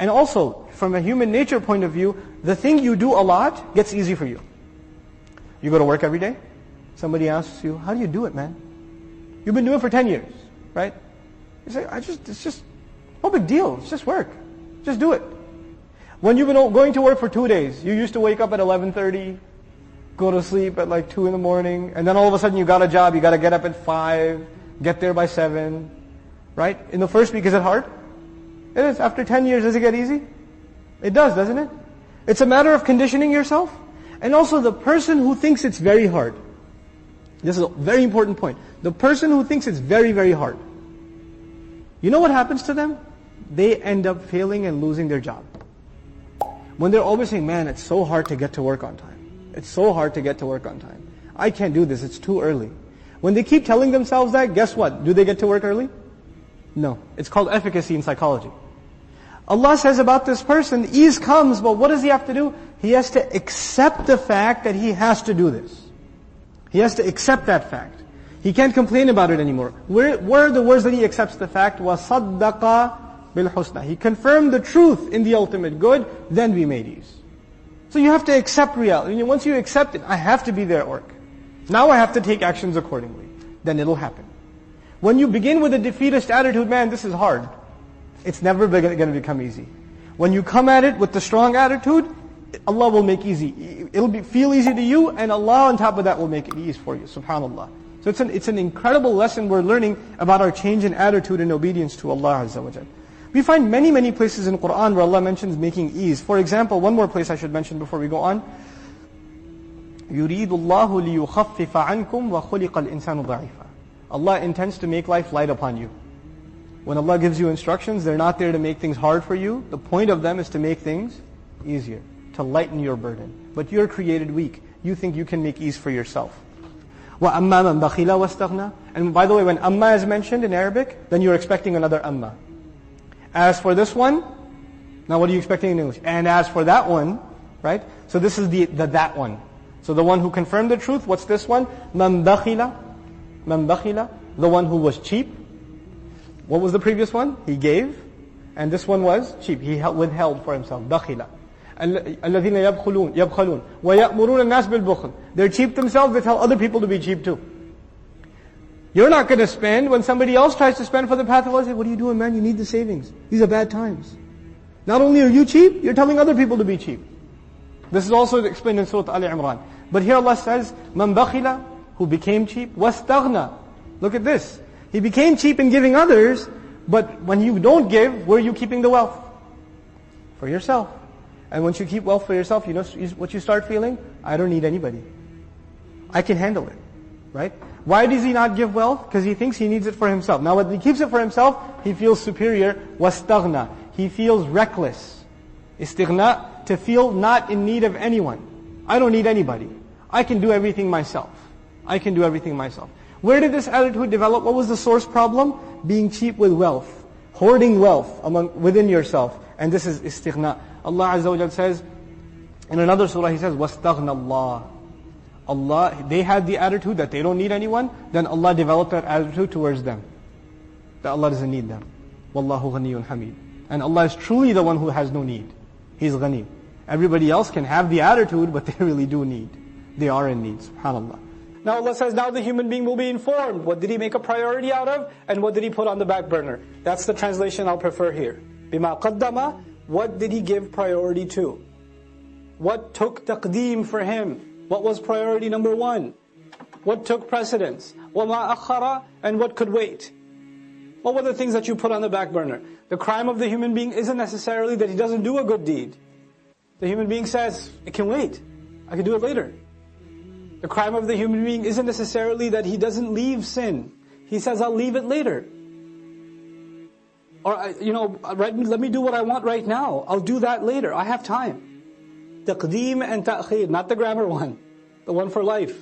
And also, from a human nature point of view, the thing you do a lot gets easy for you. You go to work every day. Somebody asks you, how do you do it, man? You've been doing it for 10 years, right? You say, it's just, no big deal. It's just work. Just do it. When you've been going to work for 2 days, you used to wake up at 11:30, go to sleep at like 2 in the morning, and then all of a sudden you got a job, you got to get up at 5, get there by 7, right? In the first week, is it hard? It is. After 10 years, does it get easy? It does, doesn't it? It's a matter of conditioning yourself. And also the person who thinks it's very hard. This is a very important point. The person who thinks it's very, very hard. You know what happens to them? They end up failing and losing their job. When they're always saying, man, it's so hard to get to work on time. It's so hard to get to work on time. I can't do this, it's too early. When they keep telling themselves that, guess what? Do they get to work early? No. It's called efficacy in psychology. Allah says about this person, ease comes, but what does he have to do? He has to accept the fact that he has to do this. He has to accept that fact. He can't complain about it anymore. Where are the words that he accepts the fact? وَصَدَّقَ بِالْحُسْنَى. He confirmed the truth in the ultimate good, then we made ease. So you have to accept reality. Once you accept it, I have to be there at work. Now I have to take actions accordingly. Then it'll happen. When you begin with a defeatist attitude, man, this is hard. It's never going to become easy. When you come at it with the strong attitude, Allah will make easy. It'll feel easy to you, and Allah on top of that will make it easy for you. Subhanallah. So it's an incredible lesson we're learning about our change in attitude and obedience to Allah Azza wa Jal. We find many, many places in Qur'an where Allah mentions making ease. For example, one more place I should mention before we go on. يُرِيدُ اللَّهُ لِيُخَفِّفَ عَنْكُمْ وَخُلِقَ الْإِنسَانُ ضَعِيفًا. Allah intends to make life light upon you. When Allah gives you instructions, they're not there to make things hard for you. The point of them is to make things easier, to lighten your burden. But you're created weak. You think you can make ease for yourself. وَأَمَّا مَنْ بَخِلَ وَاسْتَغْنَى. And by the way, when amma is mentioned in Arabic, then you're expecting another amma. As for this one, now what are you expecting in English? And as for that one, right? So this is the that one. So the one who confirmed the truth, what's this one? مَنْ بَخِلَ. مَنْ بَخِلَ. The one who was cheap. What was the previous one? He gave. And this one was cheap. He withheld for himself. بَخِلَ. الَّذِينَ يَبْخَلُونَ وَيَأْمُرُونَ النَّاسِ بِالْبُخْلِ. They're cheap themselves, they tell other people to be cheap too. You're not going to spend when somebody else tries to spend for the path of Allah. Say, what are you doing, man? You need the savings. These are bad times. Not only are you cheap, you're telling other people to be cheap. This is also explained in Surah Ali Imran. But here Allah says, مَنْ بَخِلَ, who became cheap, وَاسْتَغْنَى. Look at this. He became cheap in giving others, but when you don't give, where are you keeping the wealth? For yourself. And once you keep wealth for yourself, you know what you start feeling? I don't need anybody. I can handle it. Right? Why does he not give wealth? Because he thinks he needs it for himself. Now when he keeps it for himself, he feels superior. وَاسْتَغْنَى. He feels reckless. Istighna, to feel not in need of anyone. I don't need anybody. I can do everything myself. I can do everything myself. Where did this attitude develop? What was the source problem? Being cheap with wealth. Hoarding wealth within yourself. And this is istighna. Allah Azza wa Jal says, in another surah He says, وَاسْتَغْنَى اللَّهِ. Allah, they had the attitude that they don't need anyone, then Allah developed that attitude towards them. That Allah doesn't need them. وَاللَّهُ غَنِيٌّ حَمِيدٌ. And Allah is truly the one who has no need. He's ghani. Everybody else can have the attitude, but they really do need. They are in need, subhanAllah. Now Allah says, now the human being will be informed. What did he make a priority out of? And what did he put on the back burner? That's the translation I'll prefer here. بِمَا قَدَّمَ. What did he give priority to? What took taqdeem for him? What was priority number one? What took precedence? وَمَا أَخَّرَ. And what could wait? What were the things that you put on the back burner? The crime of the human being isn't necessarily that he doesn't do a good deed. The human being says, it can wait. I can do it later. The crime of the human being isn't necessarily that he doesn't leave sin. He says, I'll leave it later. Or, let me do what I want right now. I'll do that later. I have time. Taqdeem and ta'khir, not the grammar one. The one for life.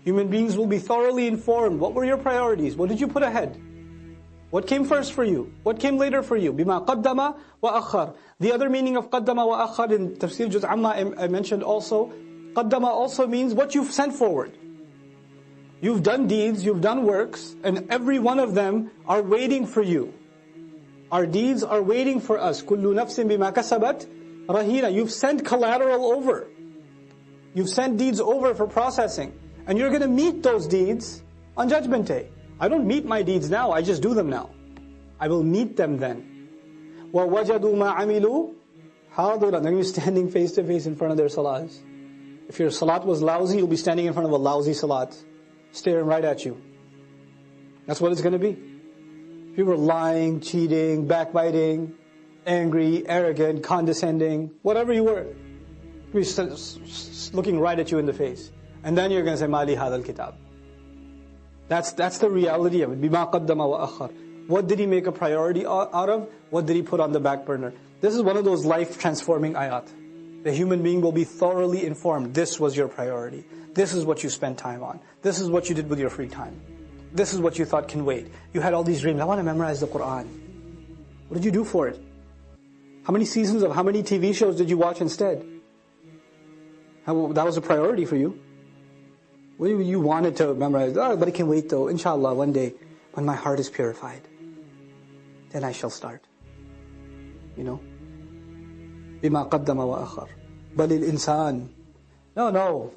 Human beings will be thoroughly informed. What were your priorities? What did you put ahead? What came first for you? What came later for you? بِمَا قَدَّمَ وَأَخَّرَ. The other meaning of قَدَّمَ وَأَخَّرَ in Tafseer Juz Amma I mentioned also. قَدَّمَ also means what you've sent forward. You've done deeds, you've done works, and every one of them are waiting for you. Our deeds are waiting for us. كُلُّ نَفْسٍ بِمَا كَسَبَتْ رَهِينَ. You've sent collateral over. You've sent deeds over for processing. And you're going to meet those deeds on Judgment Day. I don't meet my deeds now, I just do them now. I will meet them then. وَوَجَدُوا مَا عَمِلُوا حَاضِرًا. Then you're standing face to face in front of their salats. If your salat was lousy, you'll be standing in front of a lousy salat, staring right at you. That's what it's going to be. If you were lying, cheating, backbiting, angry, arrogant, condescending, whatever you were, you'll be looking right at you in the face. And then you're going to say, مَا لِي هَذَا الْكِتَابِ. That's the reality of it. بِمَا قَدَّمَ وَأَخَّرَ. What did he make a priority out of? What did he put on the back burner? This is one of those life-transforming ayat. The human being will be thoroughly informed. This was your priority. This is what you spent time on. This is what you did with your free time. This is what you thought can wait. You had all these dreams. I want to memorize the Qur'an. What did you do for it? How many seasons of how many TV shows did you watch instead? That was a priority for you. What you wanted to memorize? Oh, but it can wait though. Inshallah, one day when my heart is purified, then I shall start. You know? بِمَا قَدَّمَ وَأَخَّرَ بَلِ الْإِنسَانِ. No.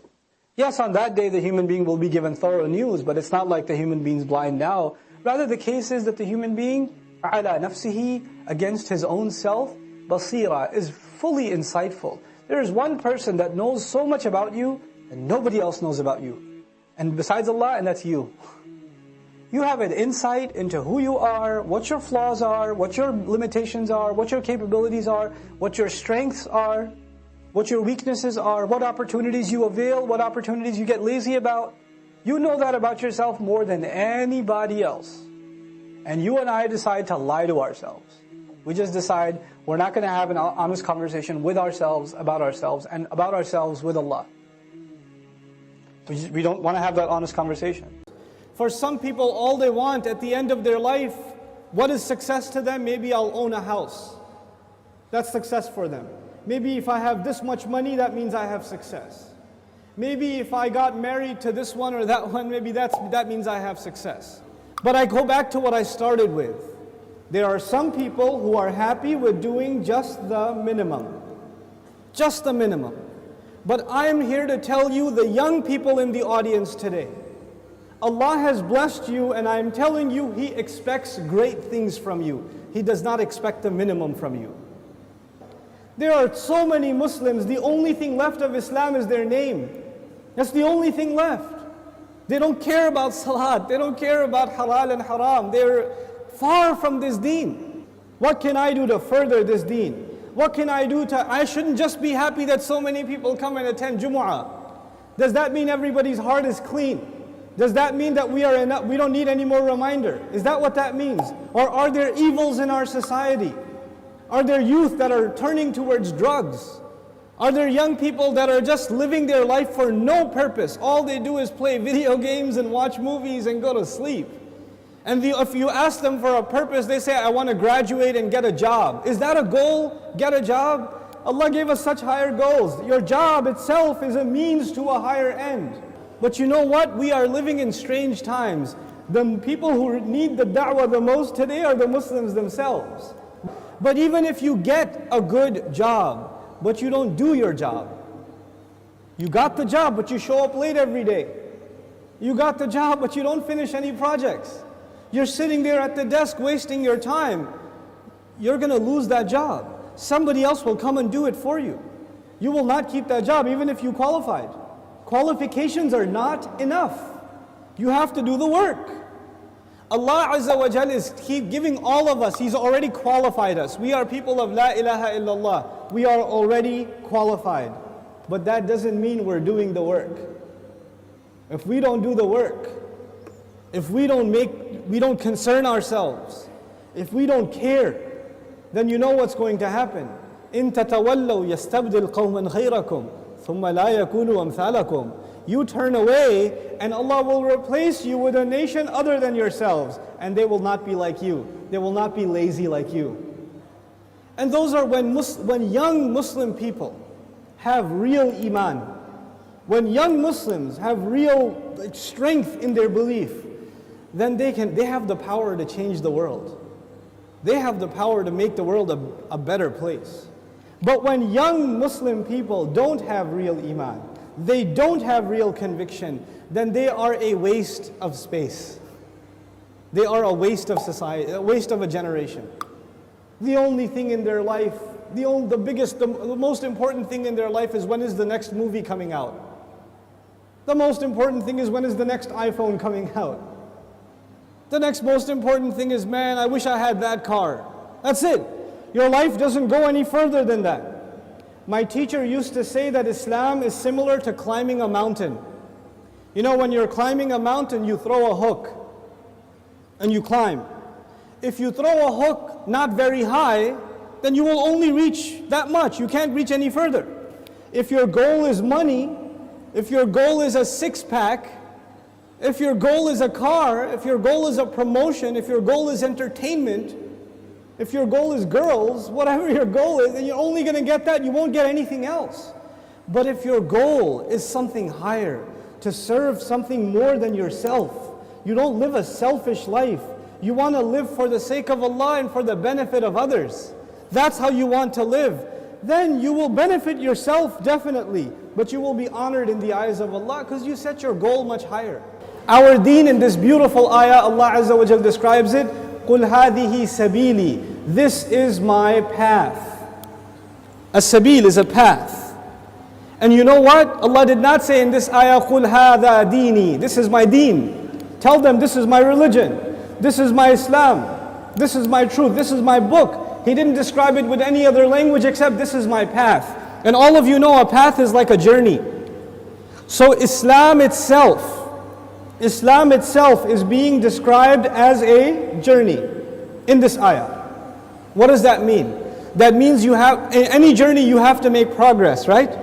Yes, on that day the human being will be given thorough news, but it's not like the human being's blind now. Rather, the case is that the human being, عَلَى نَفْسِهِ, against his own self, بَصِيرًا, is fully insightful. There is one person that knows so much about you, and nobody else knows about you. And besides Allah, and that's you. You have an insight into who you are, what your flaws are, what your limitations are, what your capabilities are, what your strengths are, what your weaknesses are, what opportunities you avail, what opportunities you get lazy about. You know that about yourself more than anybody else. And you and I decide to lie to ourselves. We just decide we're not going to have an honest conversation with ourselves, and about ourselves with Allah. We don't want to have that honest conversation. For some people, all they want at the end of their life, what is success to them? Maybe I'll own a house. That's success for them. Maybe if I have this much money, that means I have success. Maybe if I got married to this one or that one, maybe that means I have success. But I go back to what I started with. There are some people who are happy with doing just the minimum. Just the minimum. But I'm here to tell you, the young people in the audience today, Allah has blessed you, and I'm telling you, He expects great things from you. He does not expect the minimum from you. There are so many Muslims, the only thing left of Islam is their name. That's the only thing left. They don't care about salat, they don't care about halal and haram. They're far from this deen. What can I do to further this deen? What can I do I shouldn't just be happy that so many people come and attend Jumu'ah. Does that mean everybody's heart is clean? Does that mean that we don't need any more reminder? Is that what that means? Or are there evils in our society? Are there youth that are turning towards drugs? Are there young people that are just living their life for no purpose? All they do is play video games and watch movies and go to sleep. And if you ask them for a purpose, they say, I want to graduate and get a job. Is that a goal? Get a job? Allah gave us such higher goals. Your job itself is a means to a higher end. But you know what? We are living in strange times. The people who need the da'wah the most today are the Muslims themselves. But even if you get a good job, but you don't do your job. You got the job, but you show up late every day. You got the job, but you don't finish any projects. You're sitting there at the desk wasting your time. You're going to lose that job. Somebody else will come and do it for you. You will not keep that job even if you qualified. Qualifications are not enough. You have to do the work. Allah Azza wa Jal is giving all of us, He's already qualified us. We are people of La ilaha illallah. We are already qualified. But that doesn't mean we're doing the work. If we don't do the work, if we don't concern ourselves, if we don't care, then you know what's going to happen. إِن تَتَوَلَّوْا يَسْتَبْدِلْ قَوْمًا غَيْرَكُمْ ثُمَّ لَا يَكُونُوا أَمْثَالَكُمْ. You turn away and Allah will replace you with a nation other than yourselves, and they will not be like you. They will not be lazy like you. And those are when young Muslim people have real iman, when young Muslims have real strength in their belief, then they have the power to change the world. They have the power to make the world a better place. But when young Muslim people don't have real iman, they don't have real conviction, then they are a waste of space. They are a waste of society, a waste of a generation. The only thing in their life, the most important thing in their life is when is the next movie coming out. The most important thing is when is the next iPhone coming out. The next most important thing is, man, I wish I had that car. That's it. Your life doesn't go any further than that. My teacher used to say that Islam is similar to climbing a mountain. You know, when you're climbing a mountain, you throw a hook and you climb. If you throw a hook not very high, then you will only reach that much. You can't reach any further. If your goal is money, if your goal is a six-pack, if your goal is a car, if your goal is a promotion, if your goal is entertainment, if your goal is girls, whatever your goal is, then you're only going to get that, you won't get anything else. But if your goal is something higher, to serve something more than yourself, you don't live a selfish life, you want to live for the sake of Allah and for the benefit of others, that's how you want to live, then you will benefit yourself definitely, but you will be honored in the eyes of Allah because you set your goal much higher. Our deen in this beautiful ayah, Allah Azza wa Jal describes it, قُلْ هَذِهِ سَبِيلِي. This is my path. As-sabil is a path. And you know what? Allah did not say in this ayah, قُلْ هَذَا دِينِي. This is my deen. Tell them this is my religion. This is my Islam. This is my truth. This is my book. He didn't describe it with any other language except this is my path. And all of you know a path is like a journey. So Islam itself is being described as a journey in this ayah. What does that mean? That means in any journey you have to make progress, right?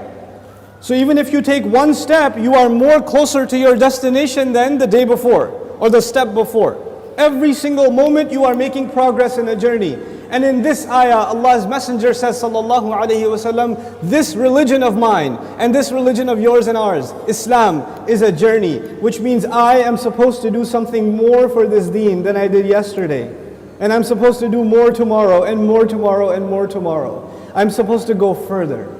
So even if you take one step, you are more closer to your destination than the day before or the step before. Every single moment you are making progress in a journey. And in this ayah, Allah's Messenger says, sallallahu alayhi wasallam, this religion of mine and this religion of yours and ours, Islam, is a journey, which means I am supposed to do something more for this deen than I did yesterday. And I'm supposed to do more tomorrow and more tomorrow and more tomorrow. I'm supposed to go further.